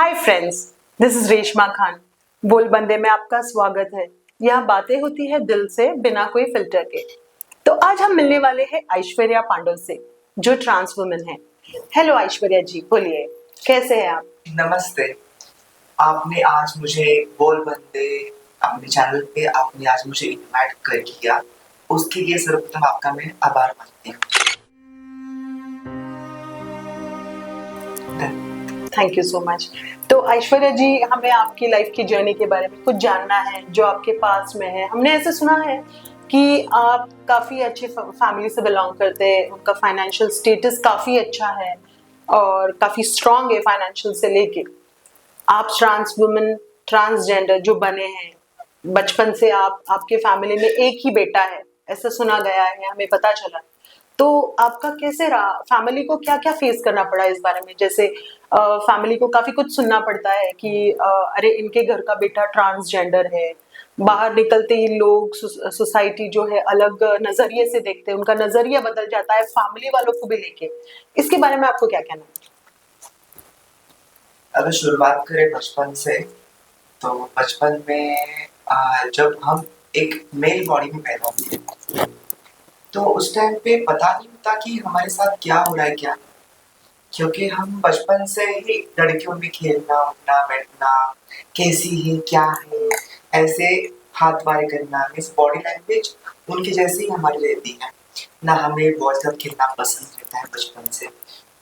Hi friends, this is Reshma Khan. बोल बंदे में आपका स्वागत है। यहाँ बातें होती है दिल से, बिना कोई फिल्टर के। तो आज हम मिलने वाले हैं ऐश्वर्या पांडव से, जो ट्रांस वुमेन है। हेलो ऐश्वर्या जी, बोलिए कैसे हैं आप? नमस्ते। आपने आज मुझे बोल बंदे अपने चैनल पे आपने आज मुझे इनवाइट कर किया, उसके लिए सर्वप्रथम आपका मैं आभार मानती हूँ। Thank you so much. तो ऐश्वर्या जी, हमें आपकी लाइफ की जर्नी के बारे में कुछ जानना है, जो आपके पास में है। हमने ऐसे सुना है कि आप काफी अच्छे फैमिली से बिलोंग करते हैं, उनका फाइनेंशियल स्टेटस काफी अच्छा है और काफी स्ट्रांग है फाइनेंशियल से लेके। आप ट्रांस वुमेन, ट्रांसजेंडर जो बने हैं, बचपन से आप, आपके फैमिली में एक ही बेटा है, ऐसा सुना गया है, हमें पता चला। तो आपका कैसे रहा? फैमिली को क्या क्या फेस करना पड़ा इस बारे में? जैसे फैमिली को काफी कुछ सुनना पड़ता है कि अरे इनके घर का बेटा ट्रांसजेंडर है। बाहर निकलते ही लोग, सोसाइटी जो है अलग नजरिए से देखते हैं, उनका नजरिया बदल जाता है फैमिली वालों को भी लेके। इसके बारे में आपको क्या कहना है? अगर शुरुआत करें बचपन से, तो बचपन में जब हम एक मेल बॉडी में पैदा होते हैं, तो उस टाइम पे पता नहीं होता कि हमारे साथ क्या हो रहा है क्या नहीं। क्योंकि हम बचपन से ही लड़कियों में खेलना उठना बैठना, कैसी है क्या है, ऐसे हाथ वारे करना, मीन्स बॉडी लैंग्वेज उनकी जैसी ही हमारी रहती है ना। हमें बहुत साथ खेलना पसंद रहता है बचपन से।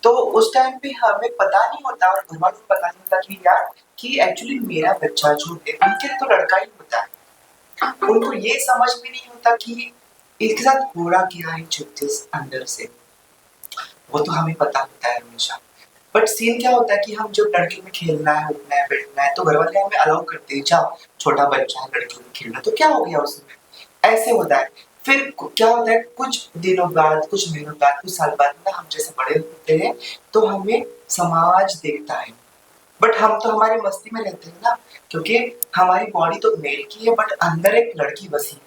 तो उस टाइम पे हमें पता नहीं होता और घर वालों को पता नहीं होता कि यार कि एक्चुअली मेरा बच्चा जो है उनके लिए तो लड़का ही होता है। उनको ये समझ में नहीं होता कि इसके साथ हो रहा क्या है छत्तीस अंदर से। वो तो हमें पता होता है हमेशा। बट सीन क्या होता है कि हम जब लड़कियों में खेलना है उठना है बैठना है, तो घर वाले हमें अलाउ करते हैं, जाओ छोटा बच्चा है लड़कियों में खेलना, तो क्या हो गया उसमें, ऐसे होता है। फिर क्या होता है, कुछ दिनों बाद, कुछ महीनों बाद, कुछ साल बाद ना हम जैसे बड़े होते हैं, तो हमें समाज देखता है। बट हम तो हमारी मस्ती में रहते हैं ना, क्योंकि हमारी बॉडी तो मेल की है बट अंदर एक लड़की बसी है।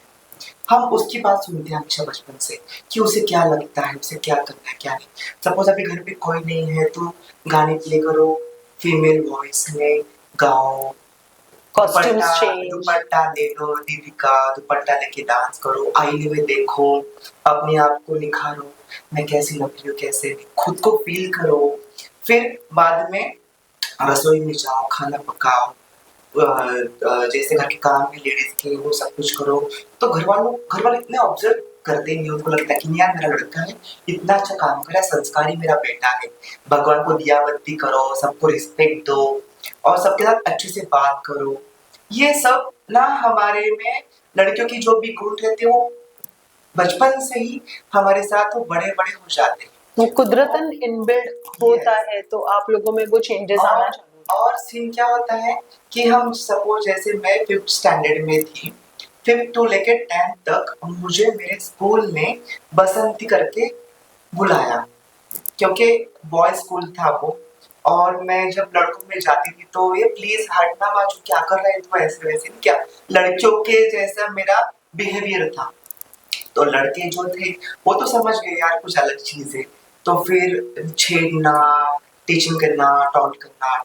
हम उसकी बात सुनते हैं हमेशा बचपन से कि उसे क्या लगता है, उसे क्या करना है क्या नहीं। सपोज अभी घर पे कोई नहीं है तो गाने प्ले करो, फीमेल वॉइस में गाओ, कॉस्ट्यूम्स दुपट्टा चेंज। दुपट्टा ले लो दीदी का, दुपट्टा लेके डांस करो, आईने में देखो, अपने आप को निखारो, मैं कैसी लग रही हूँ कैसे नहीं, खुद को फील करो। फिर बाद में रसोई में जाओ, खाना पकाओ, जैसे घर के काम में लेडीज के वो सब कुछ करो। तो घर वाले इतने ऑब्जर्व करते नहीं, उनको लगता है कि नहीं यार मेरा लड़का है, इतना अच्छा काम कर रहा है, संस्कारी मेरा बेटा है। भगवान को दिया बत्ती करो, सबको रिस्पेक्ट दो और सबके साथ अच्छे से बात करो। ये सब ना हमारे में लड़कियों की जो भी गुण रहते हैं वो बचपन से ही हमारे साथ वो बड़े बड़े हो जाते हैं। वो कुदरतन इनबिल्ड होता Yes. है, तो आप लोगों में वो चेंजेस आना और चाहिए। और सीन क्या होता है कि हम सपोज जैसे मैं 5th स्टैंडर्ड में थी, 5th टू लेके 10th तक मुझे मेरे स्कूल ने बसंती करके बुलाया, क्योंकि बॉय स्कूल था वो। और मैं जब लड़कों में जाती थी तो ये प्लीज हटना बाजू क्या कर रहे हैं, तो ऐसे वैसे नहीं, क्या लड़कियों के जैसा मेरा बिहेवियर था। तो लड़के जो थे वो तो समझ गए यार कुछ अलग चीज है। तो फिर छेड़ना, टीचिंग करना, टॉन्ट करना,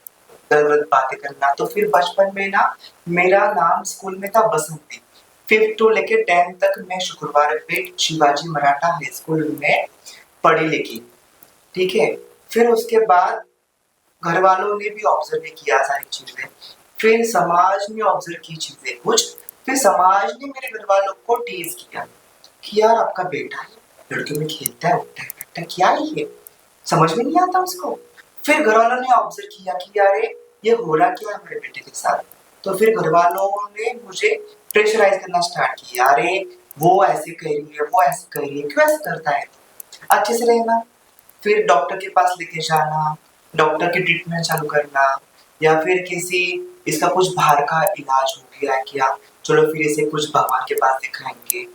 गलत बातें करना। तो फिर बचपन में ना मेरा नाम स्कूल में था बसंती। 5th टू लेके 10th तक मैं शुक्रवार पे शिवाजी मराठा हाई स्कूल में पढ़ी लिखी, ठीक है। फिर उसके बाद घर वालों ने भी ऑब्जर्व किया सारी चीजें, फिर समाज ने ऑब्जर्व की चीजें कुछ, फिर समाज ने मेरे घर वालों को टीज किया कि यार आपका बेटा है, लड़कियों में खेलता है उठता है बैठता है, क्या ही है, समझ में नहीं आता उसको। फिर घर वालों ने ऑब्जर्व किया कि यार ये हो रहा क्या है मेरे बेटे के साथ। तो फिर घर वालों ने मुझे प्रेशराइज करना स्टार्ट किया, अरे वो ऐसे कह रही है, वो ऐसे कह रही है, क्यों ऐसे करता है, अच्छे से रहना। फिर डॉक्टर के पास लेके जाना, डॉक्टर की ट्रीटमेंट चालू करना, या फिर किसी इसका कुछ बाहर का इलाज हो गया है क्या, चलो फिर इसे कुछ भगवान के पास दिखाएंगे।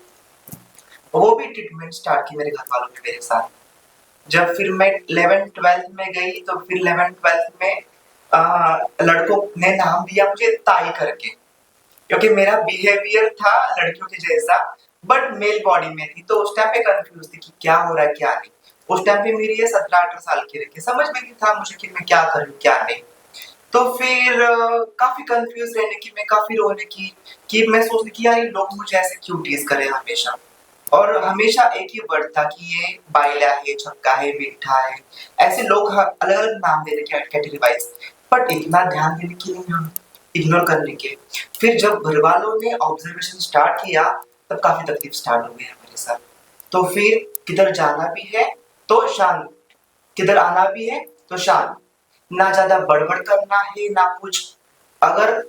वो भी ट्रीटमेंट स्टार्ट की मेरे घर वालों ने मेरे साथ। जब फिर मैं 11th 12th में गई तो फिर 11th 12th में लड़कों ने नाम दिया मुझे ताई करके, क्योंकि मेरा बिहेवियर था लड़कियों के जैसा बट मेल बॉडी में थी। तो उस टाइम पे कंफ्यूज थी कि क्या हो रहा है क्या नहीं। उस टाइम पे मेरी ये 17-18 साल की रही, समझ में नहीं था मुझे कि मैं क्या करूँ क्या नहीं। तो फिर काफी कंफ्यूज रहने की, मैं काफी रोने की, कि मैं सोचती कि यार ये लोग मुझे ऐसे क्यों टीज करे हमेशा। और हमेशा एक ही वर्ड था कि ये बाइला है, छक्का है, मीठा है, ऐसे लोग अलग अलग नाम दे रहे कैटेगरी वाइज, बट इतना ध्यान देने की नहीं, हम इग्नोर करने के। फिर जब घर वालों ने ऑब्जर्वेशन स्टार्ट किया तब काफी तकलीफ स्टार्ट हो गई है मेरे साथ। तो फिर किधर जाना भी है तो शांत, किधर आना भी है तो शांत, ना ज्यादा बड़बड़ करना है ना कुछ। अगर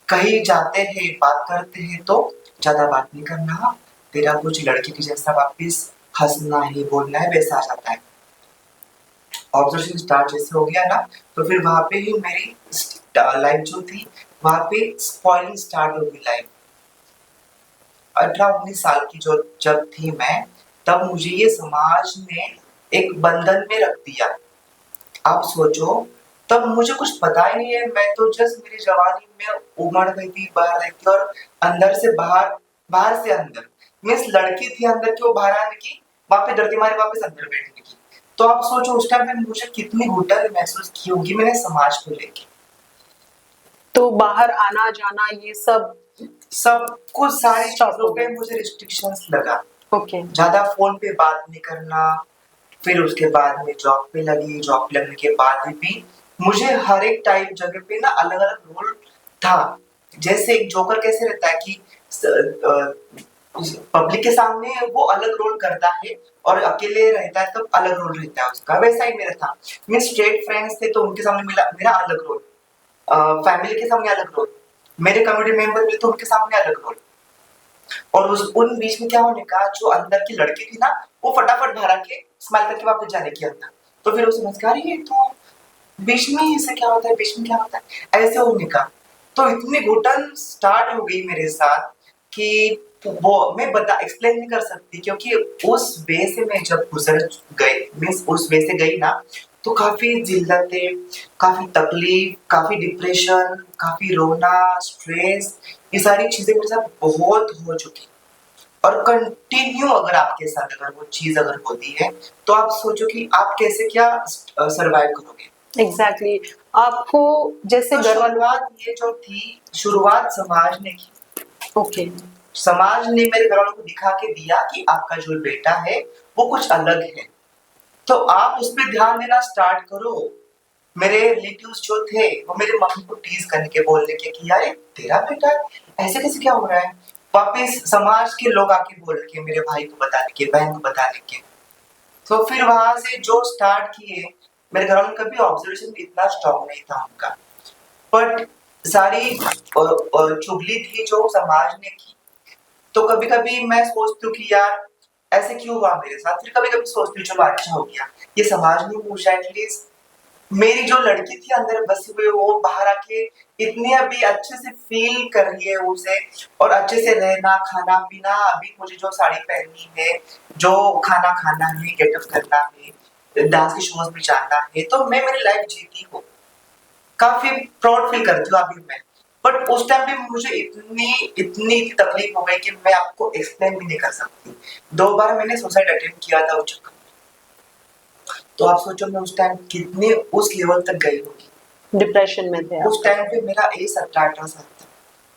कहीं जाते हैं बात करते हैं तो ज्यादा बात नहीं करना, तेरा कुछ लड़की की जैसा वापिस हंसना है बोलना है वैसा आ जाता है। ऑब्जर्वेशन स्टार्ट जैसे हो गया ना, तो फिर वहां पे ही मेरी लाइफ जो थी वहां पे स्पॉइलिंग स्टार्ट हो गई लाइफ। 18-19 साल की जो जब थी मैं, तब मुझे ये समाज ने एक बंधन में रख दिया। आप सोचो, तब मुझे कुछ पता ही नहीं है, मैं तो जस्ट मेरी जवानी में उमड़ रही थी, बह रही थी, और अंदर से बाहर, बाहर से अंदर, मीन्स लड़की थी अंदर की वो बाहर आने की, वहां पे डरती मारी वापस अंदर बैठने की। तो आप सोचो उस टाइम पे मुझे कितनी घुटन महसूस की होगी मैंने समाज को लेके। तो बाहर आना जाना ये सब कुछ सारी Stop चीजों हो पे गया। मुझे रिस्ट्रिक्शंस लगा। ओके। ज्यादा फोन पे बात नहीं करना। फिर उसके बाद में जॉब पे लगी, जॉब पे लगने के बाद भी मुझे हर एक टाइप जगह पे ना अलग अलग रोल था। जैसे एक जोकर कैसे रहता है कि पब्लिक के सामने वो अलग रोल करता है और अकेले रहता है तब अलग रोल रहता है उसका, वैसा ही मेरा था। मेरे स्ट्रेट फ्रेंड्स थे तो उनके सामने मेरा अलग रोल, फैमिली के सामने अलग रोल, मेरे कम्युनिटी मेंबर भी तो उनके सामने अलग रोल। और उस उन बीच में क्या होने का, जो अंदर की लड़की थी ना वो फटाफट बाहर आके स्माइल करके वापस जाने की अंदर। तो फिर वो समझ गया ये तो बीच में ऐसे क्या होता है, बीच में क्या होता है, ऐसे होने का। तो इतनी घुटन स्टार्ट हो गई मेरे साथ कि वो मैं बता एक्सप्लेन नहीं कर सकती, क्योंकि उस वे से मैं जब गुजर गई, मीन्स उस वे से गई ना, तो काफी जिल्लतें, काफी तकलीफ, काफी डिप्रेशन, काफी रोना, स्ट्रेस, ये सारी चीजें मेरे साथ बहुत हो चुकी। और कंटिन्यू अगर आपके साथ अगर वो चीज अगर होती है तो आप सोचो कि आप कैसे क्या सरवाइव करोगे। Exactly exactly. आपको जैसे तो घर वालों। शुरुआत ये जो थी, शुरुआत समाज ने की। ओके। समाज ने मेरे घर वालों को दिखा के दिया कि आपका जो बेटा है वो कुछ अलग है, तो आप उस पर ध्यान देना स्टार्ट करो। मेरे रिलेटिव्स जो थे वो मेरे मम्मी को टीज करने के, बोलने के कि यार ये तेरा बेटा है, ऐसे कैसे क्या हो रहा है। वापिस समाज के लोग आके बोल के, मेरे भाई को बताने के, बहन को बताने के। तो फिर वहां से जो स्टार्ट किए, मेरे घर वालों का भी ऑब्जर्वेशन भी इतना स्ट्रॉन्ग नहीं था उनका, बट सारी चुगली थी जो समाज ने की। तो कभी कभी मैं सोचती हूँ कि यार ऐसे क्यों हुआ मेरे साथ, फिर कभी कभी सोचती हूँ चलो अच्छा हो गया, ये समाज ने मुझे एटलीस्ट, मेरी जो लड़की थी अंदर बसी हुई वो बाहर आके इतनी अभी अच्छे से फील कर रही है उसे, और अच्छे से रहना खाना पीना, अभी मुझे जो साड़ी पहननी है, जो खाना खाना है, गेटअप करना है, डांस के शोज में जाना है, तो मैं मेरी लाइफ जीती हूँ, काफी प्राउड फील करती हूँ अभी मैं। बट उस टाइम पे मुझे इतनी इतनी तकलीफ हो गई कि मैं आपको एक्सप्लेन भी नहीं कर सकती। 2 बार मैंने सुसाइड अटेम्प्ट किया था उस चक्कर। तो आप सोचो मैं उस टाइम कितने उस लेवल तक गई होगी। डिप्रेशन में थे उस टाइम पे मेरा एज 17-18 साल था,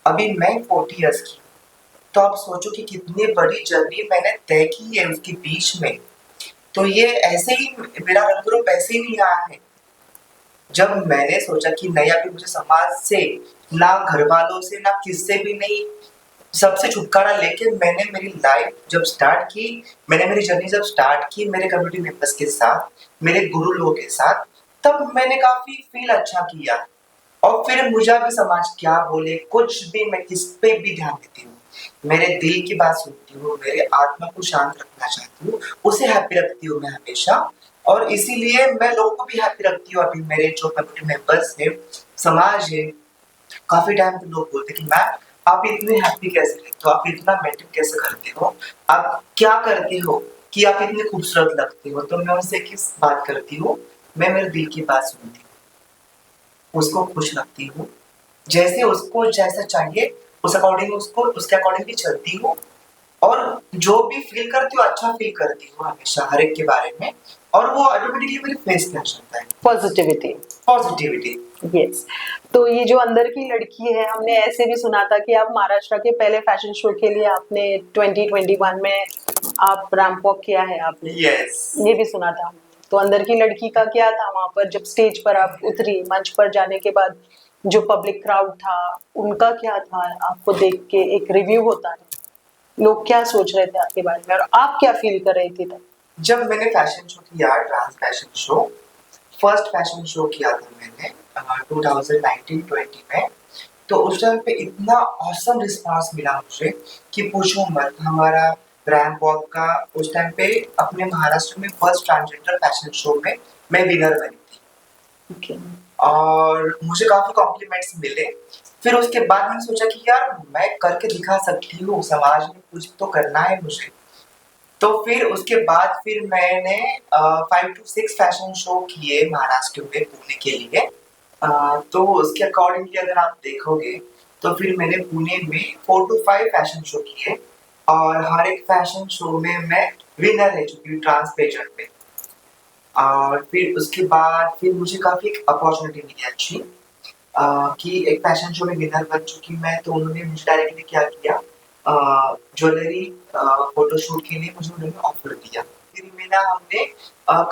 अभी मैं 40 इयर्स की। तो आप सोचो कि कितनी बड़ी जर्नी मैंने तय की है उसके बीच में। तो ये ऐसे ही मेरा रंग रूप ऐसे ही नहीं आया है। जब मैंने सोचा कि नहीं अभी मुझे समाज से, ना घर वालों से, ना किससे भी नहीं, सबसे छुटकारा लेके मैंने मेरी लाइफ जब स्टार्ट की, मैंने मेरी जर्नी जब स्टार्ट की मेरे कम्युनिटी मेंबर्स के साथ, मेरे गुरु लोगों के साथ, तब मैंने काफी फील अच्छा किया। और फिर मुझे भी समाज क्या बोले कुछ भी, मैं किस पे भी ध्यान देती हूँ, मेरे दिल की बात सुनती हूँ, मेरे आत्मा को शांत रखना चाहती हूँ, उसे हैप्पी रखती हूँ मैं हमेशा। और इसीलिए मैं लोगों को भी हैप्पी रखती हूँ। अभी मेरे जो कम्युनिटी मेंबर्स है, समाज है, काफी टाइम पे लोग बोलते कि मैम आप इतने हैप्पी कैसे रहते हो, आप इतना मेंटेन कैसे करते हो, आप क्या करते हो कि आप इतने खूबसूरत लगते हो। तो मैं उनसे किस बात करती हूँ, मैं मेरे दिल की बात सुनती हूँ, उसको खुश रखती हूँ, जैसे उसको जैसा चाहिए उस अकॉर्डिंग उसको उसके अकॉर्डिंग ही चलती हूँ। और जो भी फील करती हूँ अच्छा फील करती हूँ हमेशा हर एक के बारे में, और वो ऑटोमेटिकली मेरे फेस पे आ जाता है पॉजिटिविटी। पॉजिटिविटी। यस। तो ये जो अंदर की लड़की है, हमने ऐसे भी सुना था कि आप महाराष्ट्र के पहले फैशन शो के लिए आपने 2021 में आप रैंप वॉक किया है आपने। यस। ये भी सुना था। तो अंदर की लड़की का क्या था वहां पर, जब स्टेज पर आप उतरी, मंच पर जाने के बाद जो पब्लिक क्राउड था उनका क्या था, आपको देख के एक रिव्यू होता है, लोग क्या सोच रहे थे आपके बारे में और आप क्या फील कर रही थी तब? जब मैंने फैशन शो किया, trans fashion show, first fashion show किया था मैंने 2019-20 में, तो उस टाइम पे इतना ऑसम रिस्पांस मिला मुझे कि पूछो मत। हमारा रैंप वॉक का उस टाइम पे अपने महाराष्ट्र में फर्स्ट ट्रांसजेंडर फैशन शो में मैं विनर बनी थी। Okay. और मुझे काफी कॉम्प्लीमेंट्स मिले। फिर उसके बाद मैंने सोचा कि यार मैं करके दिखा सकती हूँ, समाज में कुछ तो करना है मुझे। तो फिर उसके बाद फिर मैंने 5 to 6 फैशन शो किए महाराष्ट्र में, पुणे के लिए। तो उसके अकॉर्डिंगली अगर आप देखोगे तो फिर मैंने पुणे में 4 to 5 फैशन शो किए और हर एक फैशन शो में मैं विनर रह चुकी हूँ ट्रांस पेजेंट में। और फिर उसके बाद फिर मुझे काफी अपॉर्चुनिटी मिली अच्छी, कि एक फैशन शो में विनर बन चुकी मैं, तो उन्होंने मुझे डायरेक्टली क्या किया, ज्वेलरी फोटोशूट के लिए मुझे उन्होंने ऑफर दिया। फिर मेरा हमने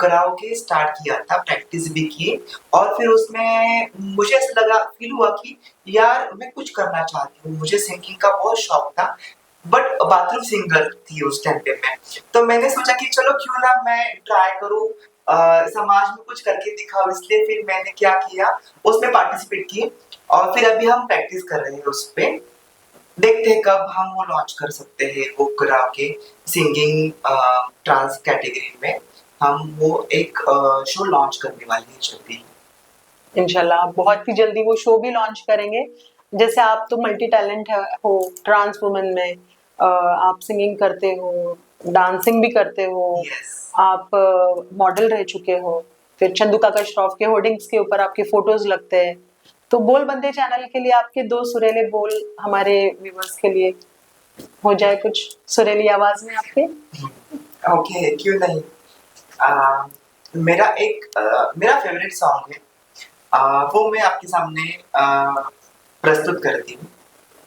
कराओके स्टार्ट किया था, प्रैक्टिस भी की और फिर उसमें मुझे ऐसा लगा, फील हुआ कि यार मैं कुछ करना चाहती हूँ। मुझे सिंगिंग का बहुत शौक था, बट बाथरूम सिंगर थी उस टाइम पे मैं। तो मैंने सोचा कि चलो क्यों ना मैं ट्राई करूँ, समाज में कुछ करके दिखाओ। इसलिए फिर मैंने क्या किया, उसमें पार्टिसिपेट की और फिर अभी हम प्रैक्टिस कर रहे हैं उस पे। देखते हैं कब हम वो लॉन्च कर सकते हैं, वो कराओके सिंगिंग ट्रांस कैटेगरी में हम वो एक शो लॉन्च करने वाले हैं जल्दी। इंशाल्लाह आप बहुत ही जल्दी वो शो भी लॉन्च करेंगे। जैसे आप तो मल्टी टैलेंट हो ट्रांस वुमन में, आप सिंगिंग करते हो, डांसिंग भी करते हो, Yes. आप मॉडल रह चुके हो, फिर चंदू काका श्रॉफ के होर्डिंग्स के ऊपर आपके फोटोज लगते हैं। तो बोल बंदे चैनल के लिए आपके 2 सुरीले बोल हमारे व्यूवर्स के लिए हो जाए कुछ सुरीली आवाज में आपके। ओके, क्यों नहीं। मेरा फेवरेट सॉन्ग है, वो मैं आपके सामने प्रस्तुत करती हूँ।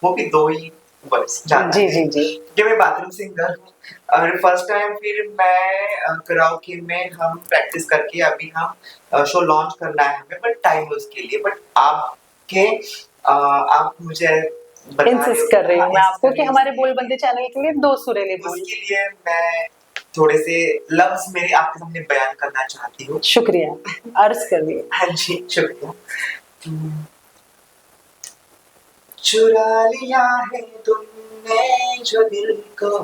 वो भी 2 ही वर्ड्स जाता जी है जी जी। कि मैं बाथरूम सिंगर हूँ। और फर्स्ट टाइम फिर मैं कराओके में हम प्रैक्टिस करके अभी हम शो लॉन्च करना है हमें, बट टाइम है उसके लिए। बट आप मुझे बता रहे हो, इंसिस्ट कर रही हूँ मैं हाँ, आपको कि हमारे इसलिए बोल बंदे चैनल के लिए 2 सुरीले बोल। उसके लिए मैं थोड़े से लफ्ज मेरे आपके सामने बयान करना चाहती हूँ। शुक्रिया, अर्ज करिए। हाँ जी, शुक्रिया। चुरा लिया है तुमने जो दिल को,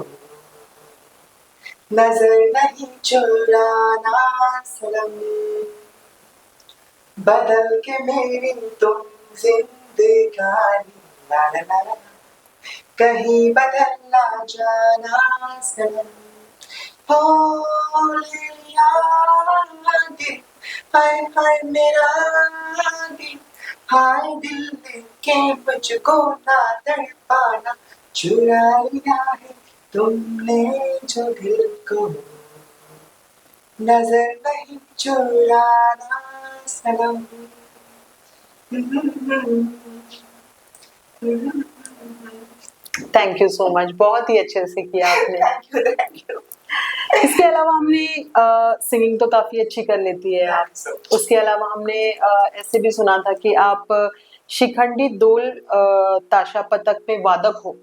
नजर नहीं चुराना सनम, बदल के मेरी तुम जिंदगानी, ला ला ला ला, कहीं बदल ना जाना सनम। हो लिया दिल, हाय हाय मेरा दिल, हाय दिल लेके मुझको ना तड़पाना, चुरा लिया है तुमने जो दिल को, नजर नहीं चुराना सनम। थैंक यू सो मच, बहुत ही अच्छे से किया आपने। Thank you. इसके अलावा हमने सिंगिंग तो काफी अच्छी कर लेती है आप। उसके अलावा हमने ऐसे भी सुना था कि आप शिखंडी दोल ताशा पतक में वादक हो।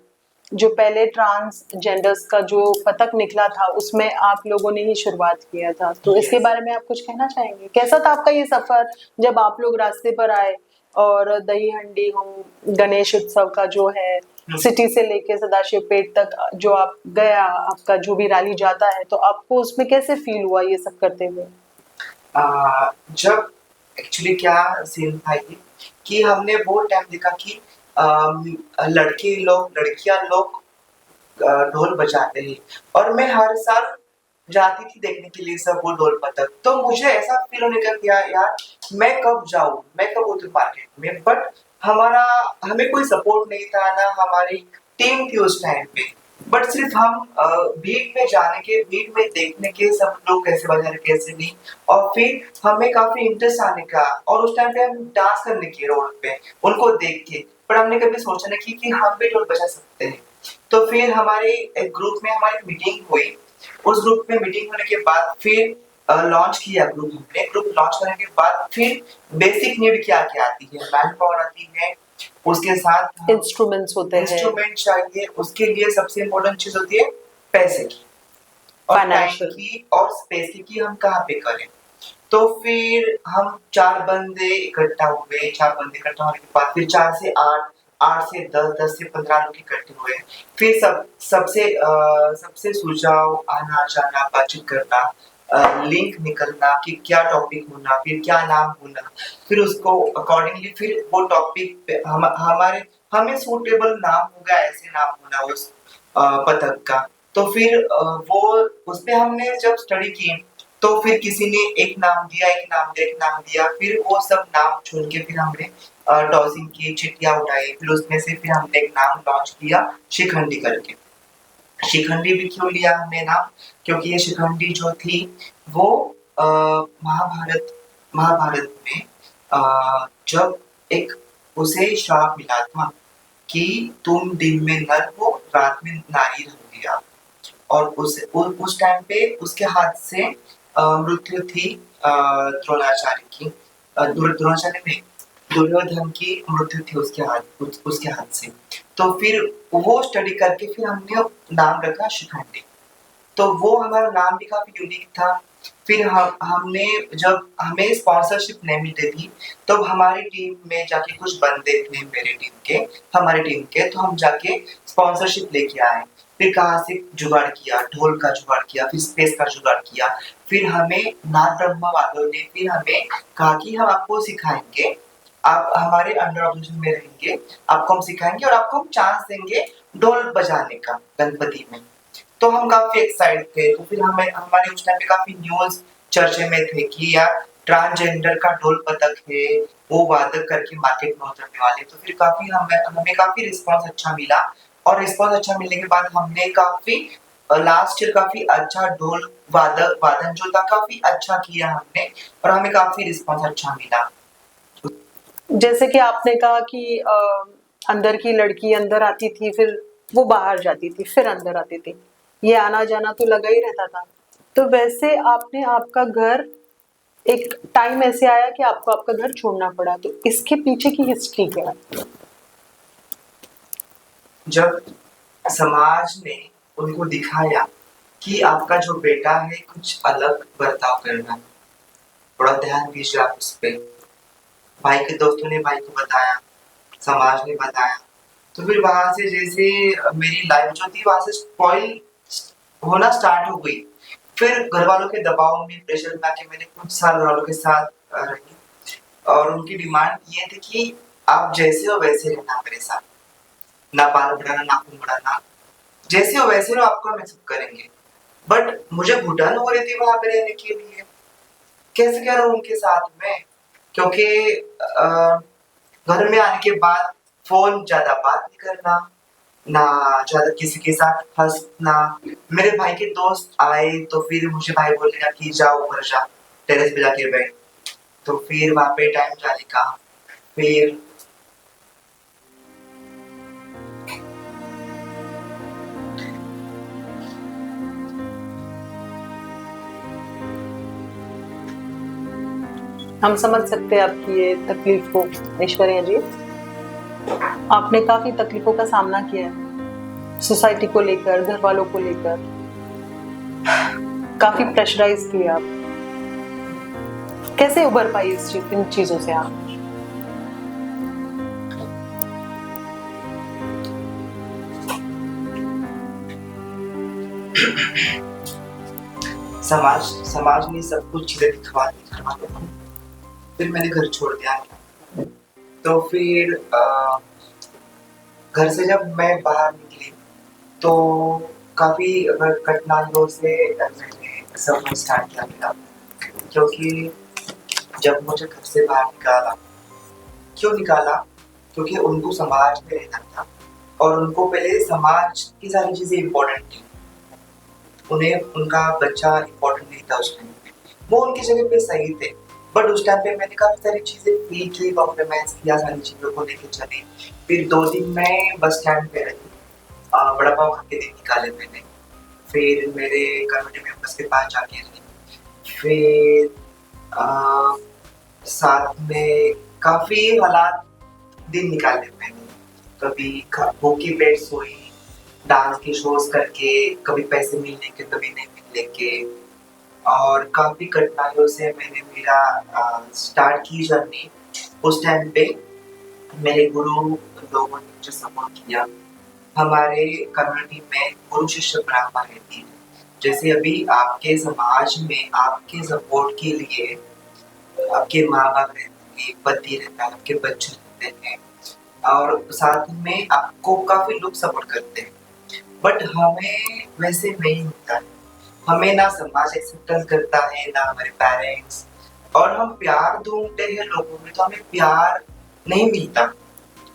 जो पहले ट्रांसजेंडर्स का जो पतक निकला था उसमें आप लोगों ने ही शुरुआत किया था। तो इसके बारे में आप कुछ कहना चाहेंगे, कैसा था आपका ये सफर जब आप लोग रास्ते पर आए और दही हंडी हो, गणेश उत्सव का जो है सिटी से लेके सदाशिव पेट तक जो आप गया, आपका जो भी रैली जाता है, तो आपको उसमें कैसे फील हुआ ये सब करते हुए? जब एक्चुअली क्या सीन था ये कि हमने वो टाइम देखा कि लड़के लोग, लड़कियां लोग ढोल बजाते हैं और मैं हर साल जाती थी देखने के लिए सब वो ढोल पतक। तो मुझे ऐसा फील होने का किया यार मैं कब जाऊं, मैं कब उतरू मार्केट में। बट हमें कोई सपोर्ट नहीं था, ना हमारी टीम थी उस टाइम पे। बट सिर्फ हम भीड़ में जाने के, भीड़ में देखने के सब लोग कैसे बजा रहे कैसे नहीं, और फिर हमें काफी इंटरेस्ट आने का, और उस टाइम पे हम डांस करने की रोड पे उनको देख के, पर हमने कभी सोचा नहीं कि हम भी ढोल बजा सकते हैं। तो फिर हमारे एक ग्रुप में हमारी मीटिंग हुई, उस ग्रुप में मीटिंग होने के बाद फिर लॉन्च किया ग्रुप, हमने ग्रुप लॉन्च करने के बाद फिर बेसिक नीड क्या क्या आती है, मैन पावर आती है, उसके साथ इंस्ट्रूमेंट्स होते हैं, इंस्ट्रूमेंट चाहिए, उसके लिए सबसे इम्पोर्टेंट चीज होती है पैसे की और टाइम फाइनेंशियल। की और स्पेस की कि हम कहाँ पे करें। तो फिर हम 4 बंदे इकट्ठा हुए, 4 बंदे इकट्ठा होने के बाद फिर 4 से 8, 8 से 10, 10 से 15 लोग इकट्ठे हुए। फिर सबसे सुझाव आना जाना, बातचीत करना, लिंक निकलना कि क्या टॉपिक होना, फिर क्या नाम होना, फिर उसको अकॉर्डिंगली फिर वो टॉपिक पे हमारे हमें सूटेबल नाम होगा, ऐसे नाम होना उस पदक का। तो फिर वो उसपे हमने जब स्टडी की तो फिर किसी ने एक नाम दिया, एक नाम दिया, एक नाम दिया, फिर वो सब नाम चुन के फिर हमने टॉसिंग की, चिट्ठियां उठाई, फिर उसमें से फिर हमने एक नाम लॉन्च किया शिखंडी करके। शिखंडी भी क्यों लिया हमने नाम, क्योंकि ये शिखंडी जो थी वो महाभारत महाभारत में जब एक उसे श्राप मिला था कि तुम दिन में नर हो, रात में नारी रह गया, और उस टाइम पे उसके हाथ से मृत्यु थी द्रोणाचार्य की, द्रोणाचार्य नहीं, दुर्योधन की मृत्यु थी उसके हाथ से। तो फिर वो स्टडी करके फिर हमने नाम रखा शिखंडी। तो वो हमारा नाम भी काफी यूनिक था। फिर हमने जब हमें स्पॉन्सरशिप नहीं मिलती थी तो हमारी टीम में जाके कुछ बंदे थे मेरी टीम के, हमारी टीम के, तो हम जाके स्पॉन्सरशिप लेके आए। फिर कहाँ से जुगाड़ किया, ढोल का जुगाड़ किया, फिर स्पेस का जुगाड़ किया। फिर हमें नाथ ब्रह्मा वालों ने फिर हमें कहा कि हम आपको सिखाएंगे, आप हमारे अंडर ऑब्जर्वेशन में रहेंगे, आपको हम सिखाएंगे और आपको हम चांस देंगे ढोल बजाने का गणपति में। तो हम काफी एक्साइटेड थे। तो फिर हमें हमारे उस टाइम पे काफी न्यूज चर्चे में थे कि यार ट्रांसजेंडर का ढोल पतक है, वो वादक करके मार्केट में उतरने वाले। तो फिर काफी हमें काफी रिस्पांस अच्छा मिला, और रिस्पांस अच्छा मिलने के बाद हमने काफी लास्ट ईयर काफी अच्छा ढोल वादन जो था काफी अच्छा किया हमने, और हमें काफी रिस्पांस अच्छा मिला। जैसे कि आपने कहा कि अंदर की लड़की अंदर आती थी, फिर वो बाहर जाती थी, फिर अंदर आती थी, ये आना जाना तो लगा ही रहता था। तो वैसे आपने आपका घर, एक टाइम ऐसे आया कि आपको आपका घर छोड़ना पड़ा, तो इसके पीछे की हिस्ट्री क्या है? जब समाज ने उनको दिखाया कि आपका जो बेटा है कुछ अलग बर्ताव करना, थोड़ा ध्यान दीजिए आप उस पे, भाई के दोस्तों ने भाई को बताया, समाज ने बताया, तो फिर वहां से जैसे मेरी लाइफ जो थी वहां से स्पॉइल होना स्टार्ट हो गई। फिर घर वालों के दबाव में, प्रेशर में आके मैंने कुछ साल घर वालों के साथ रही, और उनकी डिमांड ये थी कि आप जैसे हो वैसे रहना मेरे साथ, ना बाल बढ़ाना ना खून बढ़ाना, जैसे हो वैसे रहो, आपको हम एक्सेप्ट करेंगे। बट मुझे घुटन हो रही थी वहां पे रहने के लिए, कैसे क्या रहूं उनके साथ में, क्योंकि घर में आने के बाद फोन ज्यादा बात नहीं करना, ना ज्यादा किसी के साथ हंसना। मेरे भाई के दोस्त आए तो फिर मुझे भाई बोलेगा कि जाओ ऊपर जा, टेरेस पे जाके बैठ, तो फिर वहां पे टाइम जाने का। फिर हम समझ सकते हैं आपकी ये तकलीफ को ऐश्वर्या जी। आपने काफी तकलीफों का सामना किया है, सोसाइटी को लेकर, घर वालों को लेकर, काफी प्रेशराइज किए आप। कैसे उभर पाई इन चीजों से आप? समाज ने सब कुछ चीजें दिखवा दी घर वालों को। फिर मैंने घर छोड़ दिया। तो फिर घर से जब मैं बाहर निकली तो काफी कठिनाइयों से मैंने सफर स्टार्ट किया मेरा, क्योंकि जब मुझे घर से बाहर निकाला, क्यों निकाला, क्योंकि उनको समाज में रहना था और उनको पहले समाज की सारी चीजें इम्पोर्टेंट थी, उन्हें उनका बच्चा इम्पोर्टेंट नहीं था उस टाइम पे। वो उनकी जगह पे सही थे, बट उस टाइम पे मैंने काफी सारी चीजें फील की, कॉम्प्रोमाइज किया, सारी चीजों को लेके चली। फिर 2 दिन मैं बस स्टैंड पे रही, बड़ा पाव खा के दिन निकाले मैंने। फिर मेरे कम्युनिटी मेंबर्स के पास जाके रही। फिर आ, साथ में काफी हालात दिन निकाले मैंने। कभी भूखी पेट सोई, डांस के शोज करके, कभी पैसे मिलने के कभी नहीं मिलने के, और काफी कठिनाइयों से मैंने मेरा स्टार्ट की जर्नी। उस टाइम पे मेरे गुरु लोगों ने मुझे सपोर्ट किया। हमारे कम्युनिटी में गुरु शिष्य परंपरा रहती है, जैसे अभी आपके समाज में आपके सपोर्ट के लिए आपके माँ बाप रहते हैं, पति रहता है, आपके बच्चे रहते हैं, और साथ में आपको काफी लोग सपोर्ट करते हैं। बट हमें वैसे नहीं होता है, हमें ना समाज एक्सेप्टेंस करता है, ना हमारे पेरेंट्स, और हम प्यार ढूंढते हैं लोगों में तो हमें प्यार नहीं मिलता।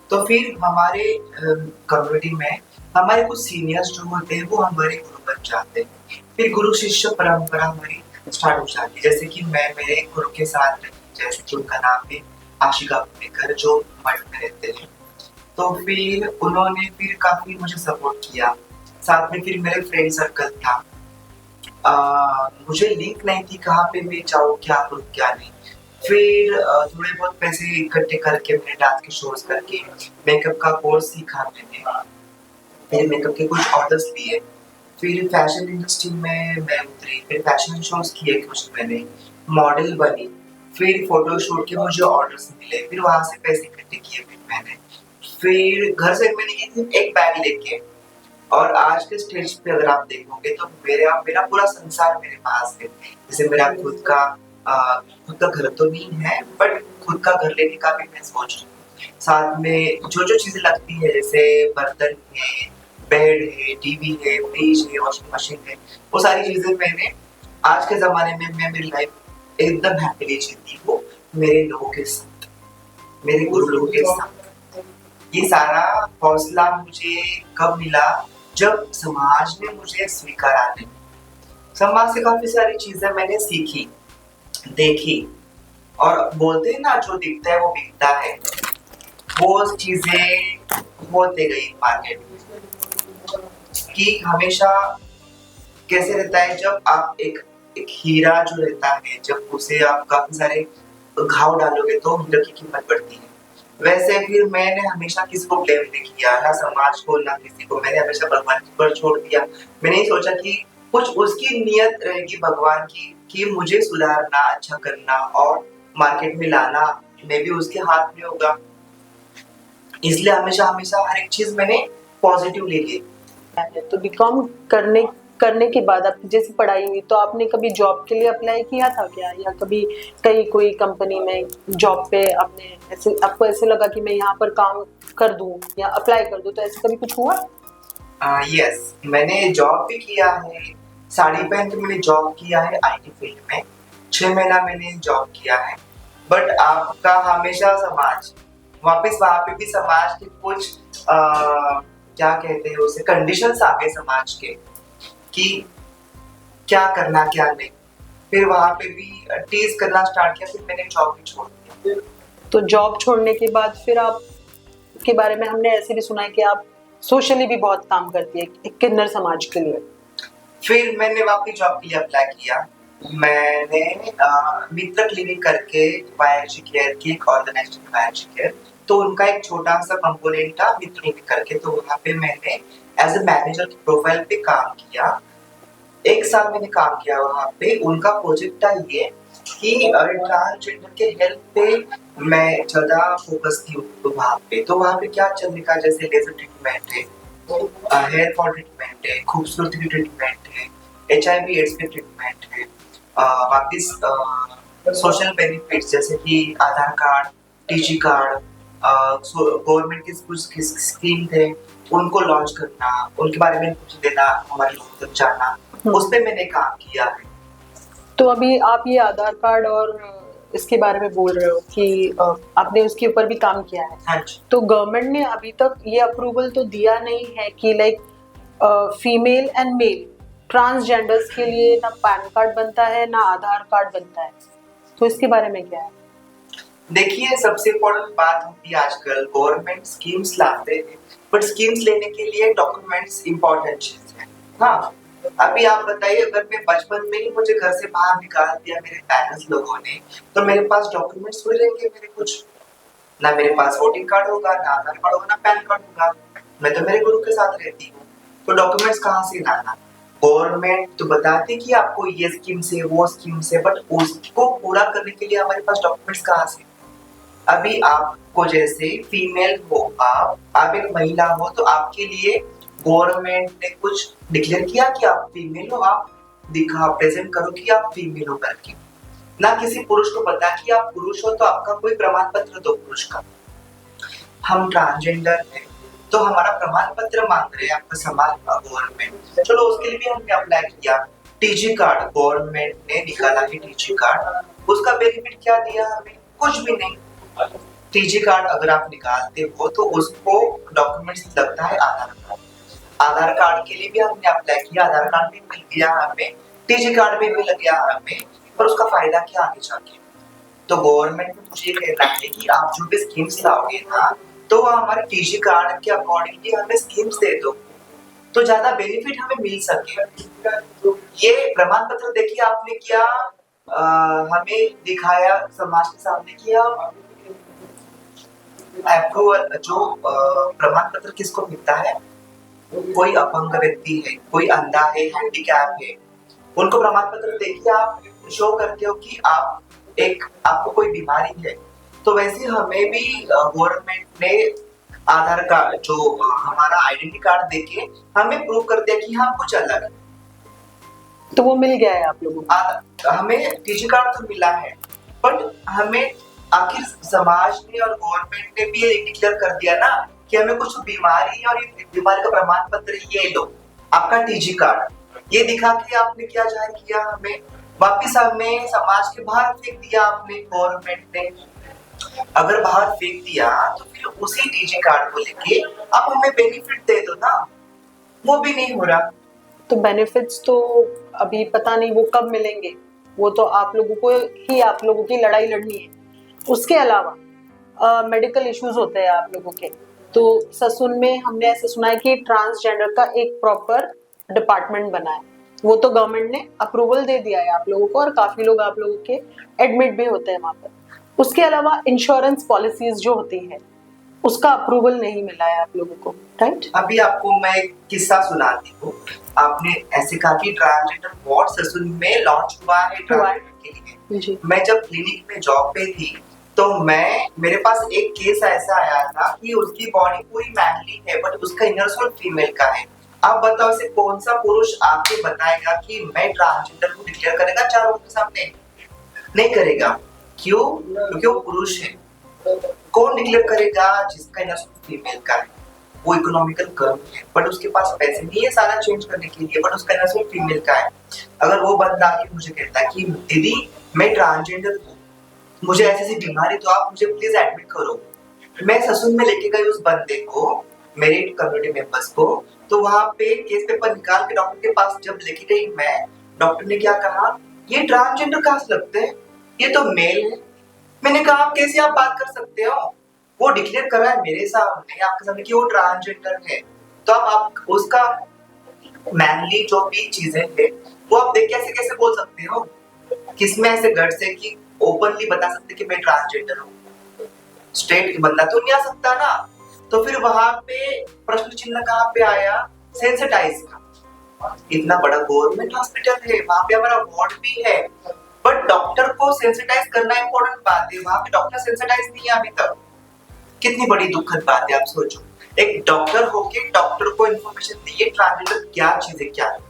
तो फिर हमारे कम्युनिटी में हमारे कुछ सीनियर्स जो होते हैं वो हमारे गुरु बन जाते हैं। फिर गुरु शिष्य परंपरा हमारी स्टार्ट हो जाती है, जैसे कि मैं मेरे गुरु के साथ रही, जैसे कि उनका नाम है आशिका पुणेकर, जो मठ में रहते हैं। तो फिर उन्होंने फिर काफी मुझे सपोर्ट किया। साथ में फिर मेरे फ्रेंड सर्कल था, मुझे लिंक नहीं थी कहाँ पे मैं जाऊँ, क्या करूँ क्या नहीं। फिर थोड़े बहुत पैसे इकट्ठे करके मैंने डांस के शोज करके मेकअप का कोर्स सीखा मैंने। फिर मेकअप के कुछ ऑर्डर्स लिए, फिर फैशन इंडस्ट्री में मैं उतरी, फिर फैशन शोज किए कुछ मैंने, मॉडल बनी, फिर फोटो शूट के मुझे ऑर्डर्स मिले, फिर वहां से पैसे इकट्ठे किए फिर मैंने। फिर घर से मैंने की थी एक बैग लेके, और आज के स्टेज पे अगर आप देखोगे तो मेरा पूरा संसार मेरे पास है। जैसे मेरा खुद का घर तो नहीं है, बट खुद का घर लेने का भी मैं सोच रही हूँ। साथ में जो जो चीजें लगती है, जैसे बर्तन है, बेड है, टीवी है, फ्रिज है, वॉशिंग मशीन है, वो सारी चीजें मैंने आज के जमाने में मैं मेरी लाइफ एकदम हैप्पीली जीती हूँ मेरे लोगों के साथ, मेरे गुरु लोगों के साथ। ये सारा हौसला मुझे कब मिला, जब समाज ने मुझे स्वीकारा नहीं। समाज से काफी सारी चीजें मैंने सीखी, देखी, और बोलते हैं ना जो दिखता है वो बिकता है, वो चीजें होते गई मार्केट में। कि हमेशा कैसे रहता है, जब आप एक हीरा जो रहता है, जब उसे आप काफी सारे घाव डालोगे तो हीरे की कीमत बढ़ती है। वैसे फिर मैंने हमेशा किसी को ब्लेम नहीं किया, ना समाज को ना किसी को, मैंने हमेशा भगवान पर छोड़ दिया। मैंने ये सोचा कि कुछ उसकी नियत रहेगी भगवान की कि मुझे सुधारना, अच्छा करना और मार्केट में लाना मे भी उसके हाथ में होगा। इसलिए हमेशा हमेशा हर एक चीज मैंने पॉजिटिव ले ली। तो बीकॉम करने करने के बाद आपकी जैसे पढ़ाई हुई तो आपने कभी जॉब के लिए अप्लाई किया था क्या, या कभी कहीं कोई कंपनी में जॉब पे आपने ऐसे आपको ऐसे लगा कि मैं यहाँ पर काम कर दूं या अप्लाई कर दूं, तो ऐसे कभी कुछ हुआ? यस, मैंने जॉब भी किया है, साड़ी पहन के मैंने जॉब किया है आईटी फील्ड में, 6 महीना मैंने जॉब किया है। बट आपका हमेशा समाज, वापस वहां पे भी समाज के कुछ क्या कहते हैं उसे, कंडीशंस आ गए समाज के कि क्या करना क्या नहीं। फिर वहां पे भी टीज करना स्टार्ट किया, फिर मैंने जॉब भी छोड़ दिया। तो जॉब छोड़ने के बाद फिर आप के बारे में हमने ऐसे भी सुना है कि आप सोशली भी बहुत काम करती है एक किन्नर समाज के लिए। फिर मैंने वापस जॉब के लिए अप्लाई किया। मैंने मित्र क्लिनिक करके वायरजी केयर की एक ऑर्गेनाइजेशन वायरजी केयर, तो उनका एक छोटा सा कंपोनेंट था मित्र क्लिनिक करके, तो वहाँ पे मैंने एज ए मैनेजर की प्रोफाइल पे काम किया। 1 साल मैंने काम किया वहाँ पे। उनका प्रोजेक्ट था ये कि ट्रांसजेंडर के हेल्थ पे मैं ज्यादा फोकस की तो वहाँ पे क्या चलने का, जैसे लेजर ट्रीटमेंट है, हेयर फॉल ट्रीटमेंट है, खूबसूरती की ट्रीटमेंट है, HIV एड्स पे ट्रीटमेंट है, वापिस सोशल बेनिफिट्स जैसे कि आधार कार्ड, टीजी कार्ड, गवर्नमेंट के कुछ स्कीम थे उनको लॉन्च करना, उनके बारे में कुछ देना, हमारे लोगों तक जाना, उस पे मैंने काम किया है। तो अभी आप ये आधार कार्ड और इसके बारे में बोल रहे हो कि आपने उसके ऊपर भी काम किया है, हाँ जी। तो गवर्नमेंट ने अभी तक ये अप्रूवल तो दिया नहीं है कि like female and male transgenders के लिए ना पैन कार्ड बनता है ना आधार कार्ड बनता है, तो इसके बारे में क्या है? देखिए, सबसे इम्पोर्टेंट बात होती है आजकल गवर्नमेंट स्कीम्स लाते हैं, बट स्कीम्स लेने के लिए डॉक्यूमेंट्स इम्पोर्टेंट चीज है। हाँ, अभी आप बताइए, अगर मैं बचपन में ही मुझे घर से बाहर निकाल दिया मेरे पेरेंट्स लोगों ने, तो मेरे पास डॉक्यूमेंट्स थोड़ी रहेंगे मेरे कुछ। ना मेरे पास वोटिंग कार्ड होगा, ना आधार कार्ड होगा, ना पैन कार्ड होगा। मैं तो मेरे गुरु के साथ रहती हूँ, तो डॉक्यूमेंट्स कहाँ से लाना? गवर्नमेंट तो बताती है कि आपको ये स्कीम से वो स्कीम से, बट उसको पूरा करने के लिए हमारे पास डॉक्यूमेंट्स कहाँ से? अभी आपको जैसे फीमेल हो, आप एक महिला हो, तो आपके लिए गवर्नमेंट ने कुछ डिक्लेयर किया कि आप फीमेल हो, आप दिखा प्रेजेंट करो कि आप फीमेल हो करके। ना किसी पुरुष को पता कि आप पुरुष हो, तो आपका कोई प्रमाण पत्र दो पुरुष का। हम ट्रांसजेंडर हैं, तो हमारा प्रमाण पत्र मांग रहे हैं आपका समाज का गवर्नमेंट। चलो, उसके लिए भी हमने अप्लाई किया। टीजी कार्ड गवर्नमेंट ने निकाला है, टीजी कार्ड, उसका बेनिफिट क्या दिया हमें? कुछ भी नहीं। टीजी कार्ड अगर आप निकालते हो तो उसको डॉक्यूमेंट्स लगता है आधार कार्ड। आधार कार्ड के लिए भी हमने अप्लाई किया, आधार कार्ड भी मिल गया हमें, टीजी कार्ड भी मिल गया हमें, पर उसका फायदा क्या आगे जाके? तो गवर्नमेंट को मुझे ये कहना है कि आप जो भी स्कीम्स लाओगे ना, तो वो हमारे टीजी कार्ड के अकॉर्डिंगली हमें स्कीम्स दे दो, तो ज्यादा बेनिफिट हमें मिल सके। ये प्रमाण पत्र देखिए आपने क्या हमें दिखाया समाज के सामने किया। अप्रूवल जो प्रमाण पत्र किसको मिलता है? कोई अपंग व्यक्ति है, कोई अंधा है, हैंडीकैप है, उनको प्रमाण पत्र देखिए आप शो करते हो कि आपको कोई बीमारी है। तो वैसे हमें भी गवर्नमेंट ने आधार कार्ड जो हमारा आइडेंटिटी कार्ड देके हमें प्रूव कर दिया कि हम कुछ अलग है। तो वो मिल गया है आप लोगों को? हमें टीजी कार्ड तो मिला है, बट हमें आखिर समाज ने और गवर्नमेंट ने भी ये डिक्लेयर कर दिया ना कि हमें कुछ बीमारी है और ये बीमारी का प्रमाण पत्र ये लो, आपका टीजी कार्ड। ये दिखा के आपने क्या जाहिर किया? हमें वापिस हमें समाज के बाहर फेंक दिया आपने, गवर्नमेंट ने। अगर बाहर फेंक दिया तो फिर उसी टीजी कार्ड को लेके आप हमें बेनिफिट दे दो ना, वो भी नहीं हो रहा। तो बेनिफिट्स तो अभी पता नहीं वो कब मिलेंगे, वो तो आप लोगों को ही, आप लोगों की लड़ाई लड़नी है। उसके अलावा मेडिकल इश्यूज होते हैं आप लोगों के, तो ससुन में हमने ऐसे सुना है कि ट्रांसजेंडर का एक प्रॉपर डिपार्टमेंट बना है, वो तो गवर्नमेंट ने अप्रूवल दे दिया है आप लोगों को, और काफी लोग आप लोगों के एडमिट भी होते हैं वहां पर। उसके अलावा इंश्योरेंस पॉलिसीज जो होती है उसका अप्रूवल नहीं मिला है आप लोगों को, राइट? अभी आपको मैं एक किस्सा सुनाती हूँ। आपने ऐसे कहा कि ट्रांसजेंडर वार्ड ससुन में लॉन्च हुआ है ट्रांसजेंडर के लिए। मैं जब क्लिनिक में जॉब पे थी, तो मेरे पास एक केस ऐसा आया था कि उसकी बॉडी पूरी मैनली है, बट उसका इनर सोल फीमेल का है। आप बताओ, इसे कौन सा पुरुष आपके बताएगा कि मैं ट्रांसजेंडर को डिक्लेयर करेगा चारों के सामने? नहीं करेगा। क्यों? क्योंकि वो पुरुष है। कौन डिक्लेयर करेगा? जिसका इनर सोल फीमेल का है, वो इकोनॉमिकल कम है, बट उसके पास पैसे नहीं है सारा चेंज करने के लिए, बट उसका इनर सोल फीमेल का है। अगर वो बंदा आके मुझे कहता है कि दीदी मैं ट्रांसजेंडर हूँ, मुझे ऐसी बीमारी, तो आप मुझे प्लीज एडमिट करो। मैं ससुन में लेके गई उस बंदे को, मेरे कम्युनिटी मेंबर्स को, तो वहां पे केस पेपर निकाल के डॉक्टर के पास जब लेके गई मैं, डॉक्टर ने क्या कहा, ये ट्रांसजेंडर कहाँ से लगते हैं, ये तो मेल है। मैंने कहा आप कैसे आप बात कर सकते हो? वो डिक्लेयर कर रहा है मेरे सामने, आपके सामने कि वो ट्रांसजेंडर है, तो आप उसका मैनली जो भी चीजें है वो आप देख कैसे कैसे बोल सकते हो? किसमें ऐसे गट्स है कि ओपनली बता सकते कि मैं ट्रांसजेंडर हूँ? स्ट्रेट बंदा तो नहीं आ सकता ना। तो फिर वहां पे प्रश्न चिन्ह कहाँ पे आया? सेंसिटाइज का। इतना बड़ा गवर्नमेंट हॉस्पिटल है, वहां पे हमारा वार्ड भी है, बट डॉक्टर को सेंसिटाइज करना इंपॉर्टेंट बात है, वहां पे डॉक्टर सेंसिटाइज नहीं है अभी तक। कितनी बड़ी दुखद बात है, आप सोचो, एक डॉक्टर होके डॉक्टर को इन्फॉर्मेशन दिए ट्रांसजेंडर क्या चीज है, क्या है।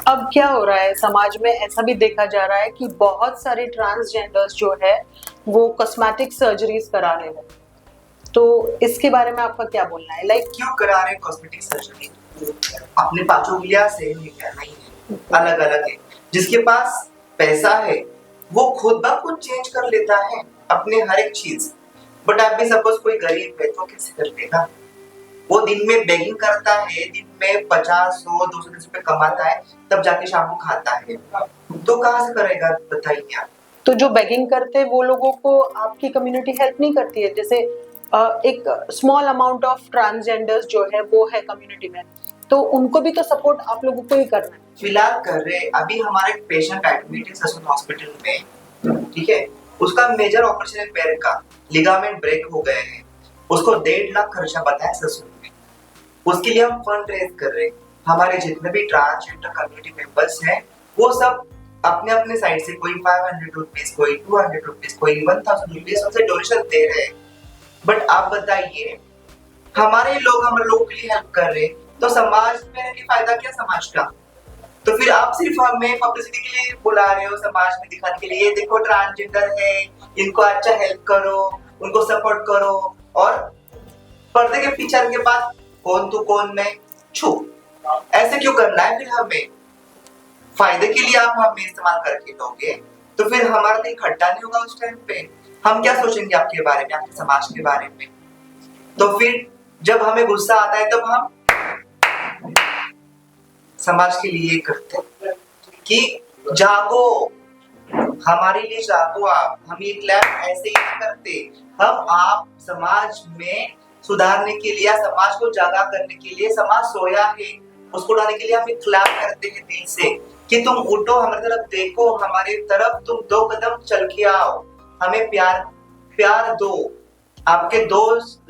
अब क्या हो रहा है समाज में, ऐसा भी देखा जा रहा है कि बहुत सारे ट्रांसजेंडर्स जो है वो कॉस्मेटिक सर्जरीज करा रहे हैं, तो इसके बारे में आपका क्या बोलना है? लाइक क्यों करा रहे हैं कॉस्मेटिक सर्जरी? अपने पांचों उंगलियां सेम है क्या? नहीं है, अलग अलग है। जिसके पास पैसा है वो खुद ब खुद चेंज कर लेता है अपने हर एक चीज। बट अभी सपोज कोई गरीब है तो कैसे कर लेगा? वो दिन में बेगिंग करता है, दिन में 50, 100, 210 रुपए कमाता है, तब जाके शाम को खाता है, तो कहाँ से करेगा बताइए आप? तो जो बेगिंग करते हैं वो लोगों को आपकी कम्युनिटी हेल्प नहीं करती है? जैसे एक स्मॉल अमाउंट ऑफ ट्रांसजेंडर्स जो है वो है कम्युनिटी में, तो उनको भी तो सपोर्ट आप लोगों को ही करना है। फिलहाल कर रहे। अभी हमारा एक पेशेंट एडमिट है ससुर हॉस्पिटल में, ठीक है, उसका मेजर ऑपरेशन है, पैर का लिगामेंट ब्रेक हो गए हैं, उसको 1.5 लाख खर्चा बताया ससुर ने। उसके लिए हम फंड रेज कर रहे हैं। हमारे जितने भी ट्रांसजेंडर कम्युनिटी मेंबर्स हैं वो सब अपने अपने साइड से कोई 500 रुपीज, कोई 200 रुपीज, कोई 1000 रुपीज उनसे डोनेशन दे रहे हैं। बट आप बताइए, हमारे लोग हम लोगों के लिए हेल्प कर रहे हैं, तो समाज में रहने फायदा क्या समाज का? तो फिर आप सिर्फ हमें पब्लिसिटी के लिए बुला रहे हो, समाज में दिखाने के लिए, ये देखो ट्रांसजेंडर है, इनको अच्छा हेल्प करो, उनको सपोर्ट करो, और पर्दे के पीछे के बाद कौन तू कौन मैं छू, ऐसे क्यों करना है? फिर हमें फायदे के लिए आप हमें इस्तेमाल करके दोगे तो फिर हमारा तो इकट्ठा नहीं होगा उस टाइम पे। हम क्या सोचेंगे आपके बारे में, आपके समाज के बारे में? तो फिर जब हमें गुस्सा आता है तब हम समाज के लिए करते हैं कि जागो, हमारे लिए जागो आप। हम ये क्लैप ऐसे ही नहीं करते, हम आप समाज में सुधारने के लिए, समाज को जागा करने के लिए, समाज सोया है उसको उठाने के लिए हम क्लैप करते हैं दिल से कि तुम उठो, हमारी तरफ देखो, हमारी तरफ तुम 2 कदम चल के आओ, हमें प्यार प्यार दो, आपके 2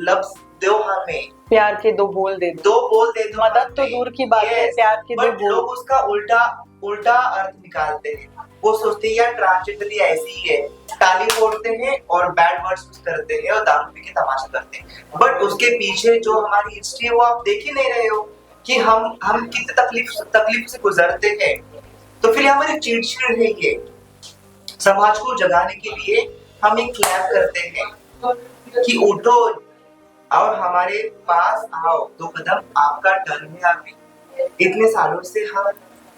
लफ्ज दो, हमें प्यार के 2 बोल दे दो। 2 बोल दे दो। मदद तो दूर की बात है, प्यार के 2 बोल। लोग उसका उल्टा उल्टा अर्थ निकालते हैं। वो सोचते हैं यार ट्रांसजेंडर ऐसी ही है, ताली फोड़ते हैं और बैड वर्ड्स यूज करते हैं और दारू पी के तमाशा करते हैं। बट उसके पीछे जो हमारी हिस्ट्री है वो आप देख ही नहीं रहे हो कि हम कितने तकलीफ से गुजरते हैं। तो फिर हमारी चिड़चिड़ है ये। समाज को जगाने के लिए हम एक क्लैप करते हैं कि उठो और हमारे पास आओ, 2 कदम आपका टर्न है। अभी इतने सालों से हम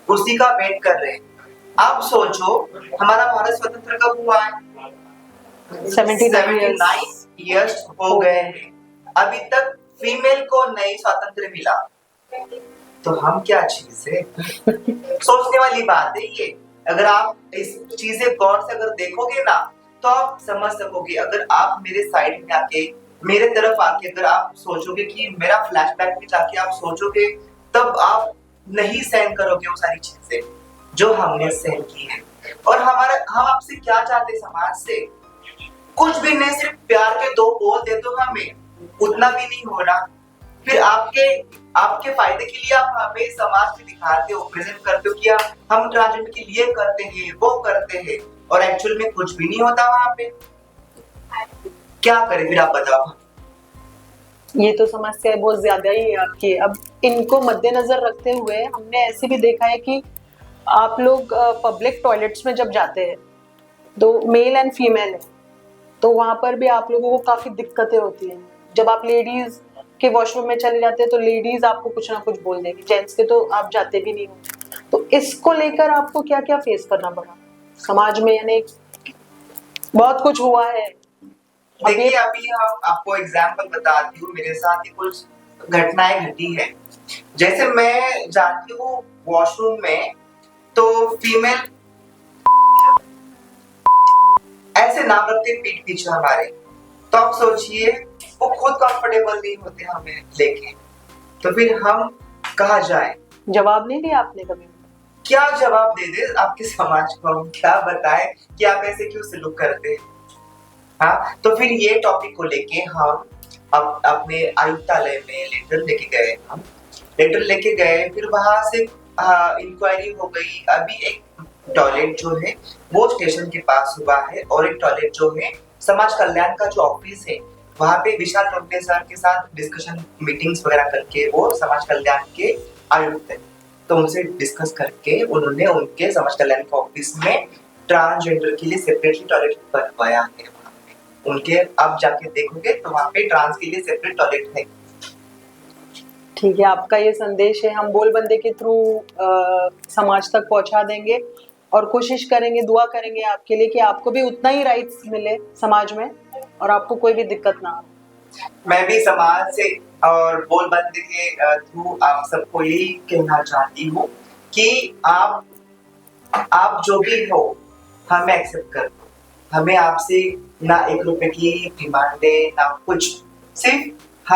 उसी का वेट कर रहे हैं। आप सोचो हमारा भारत स्वतंत्र कब हुआ है? 79 इयर्स हो गए हैं, अभी तक फीमेल को नहीं स्वतंत्र मिला। तो हम क्या चीज है? सोचने वाली बात है ये। अगर आप इस चीजें गौर से अगर देखोगे ना तो आप समझ सकोगे। अगर आप मेरे साइड में आके, मेरे तरफ आके अगर आप सोचोगे कि मेरा फ्लैशबैक में जाके आप सोचोगे, तब आप नहीं सहन करोगे वो सारी चीजें जो हमने सहन की है। और हम आपसे क्या चाहते समाज से? कुछ भी नहीं, सिर्फ प्यार के 2 बोल दे दो हमें, उतना भी नहीं हो रहा। फिर आपके फायदे के लिए आप हमें समाज में दिखाते हो, प्रेजेंट करते हो कि हम ट्रांसजेंडर के लिए करते हैं, वो करते हैं, और एक्चुअल में कुछ भी नहीं होता वहां पे। क्या करें फिर आप बताओ? ये तो समस्या बहुत ज्यादा ही है आपकी। अब इनको मद्देनजर रखते हुए हमने ऐसे भी देखा है कि आप लोग पब्लिक टॉयलेट्स में जब जाते हैं तो मेल एंड फीमेल है, तो वहां पर भी आप लोगों को काफी दिक्कतें होती हैं। जब आप लेडीज के वॉशरूम में चले जाते हैं तो लेडीज आपको कुछ ना कुछ बोल देगी, जेंट्स के तो आप जाते भी नहीं हो। तो इसको लेकर आपको क्या क्या फेस करना पड़ा समाज में? यानी बहुत कुछ हुआ है। देखिए अभी हम आपको एग्जाम्पल बताती हूँ, मेरे साथ ही कुछ घटनाएं घटी है। जैसे मैं जाती हूँ वॉशरूम में तो फीमेल ऐसे नाम रखते पीठ पीछे हमारे, तो आप सोचिए वो खुद कंफर्टेबल नहीं होते हमें लेके, तो फिर हम कहाँ जाएं? जवाब नहीं दिया आपने कभी? क्या जवाब दे दे आपके समाज को? हम क्या बताएं कि आप ऐसे क्यों सलूक करते हैं? हाँ, तो फिर ये टॉपिक को लेके हम अपने आयुक्तालय में लेटर लेके गए। हम लेटर लेके गए, फिर वहां से इंक्वायरी हो गई। अभी एक टॉयलेट जो है वो स्टेशन के पास हुआ है, और एक टॉयलेट जो है समाज कल्याण का जो ऑफिस है वहां पे विशाल रोडे सर के साथ डिस्कशन मीटिंग्स वगैरह करके, वो समाज कल्याण के आयुक्त है, तो उनसे डिस्कस करके उन्होंने उनके समाज कल्याण के ऑफिस में ट्रांसजेंडर के लिए सेपरेटली टॉयलेट बनवाया है। उनके आप जाके देखोगे तो वहाँ पे ट्रांस के लिए सेपरेट टॉयलेट है। ठीक है, आपका ये संदेश है, हम बोल बंदे के थ्रू समाज तक पहुंचा देंगे। और कोशिश करेंगे, दुआ करेंगे आपके लिए कि आपको भी उतना ही राइट्स मिले समाज में और आपको कोई भी दिक्कत ना हो। मैं भी समाज से और बोलबंदी के थ्रू आप सबको यही कहना चाहती हूँ कि आप जो भी हो हमें एक्सेप्ट कर दो। हमें आपसे ना 1 रुपए की डिमांड है ना कुछ, सिर्फ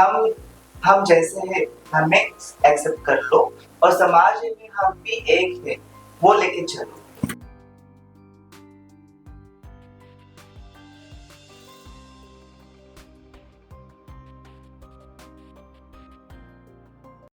हम जैसे हैं हमें एक्सेप्ट कर लो और समाज में हम भी एक है वो लेके चलो।